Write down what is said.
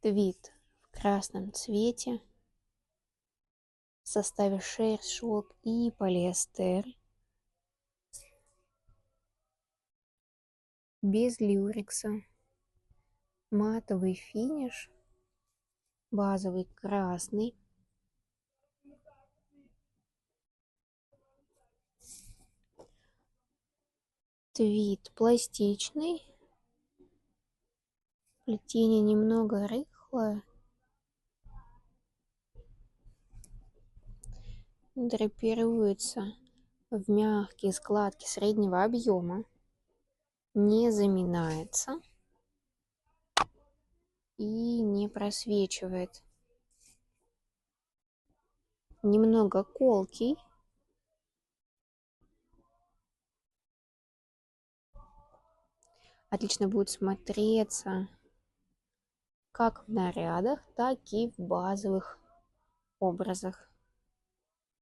Твид в красном цвете в составе шерсть, шелк и полиэстер. Без люрекса. Матовый финиш. Базовый красный. Твид пластичный. Плетение немного рыхлое. Драпируется в мягкие складки среднего объема. Не заминается и не просвечивает. Немного колкий. Отлично будет смотреться как в нарядах, так и в базовых образах.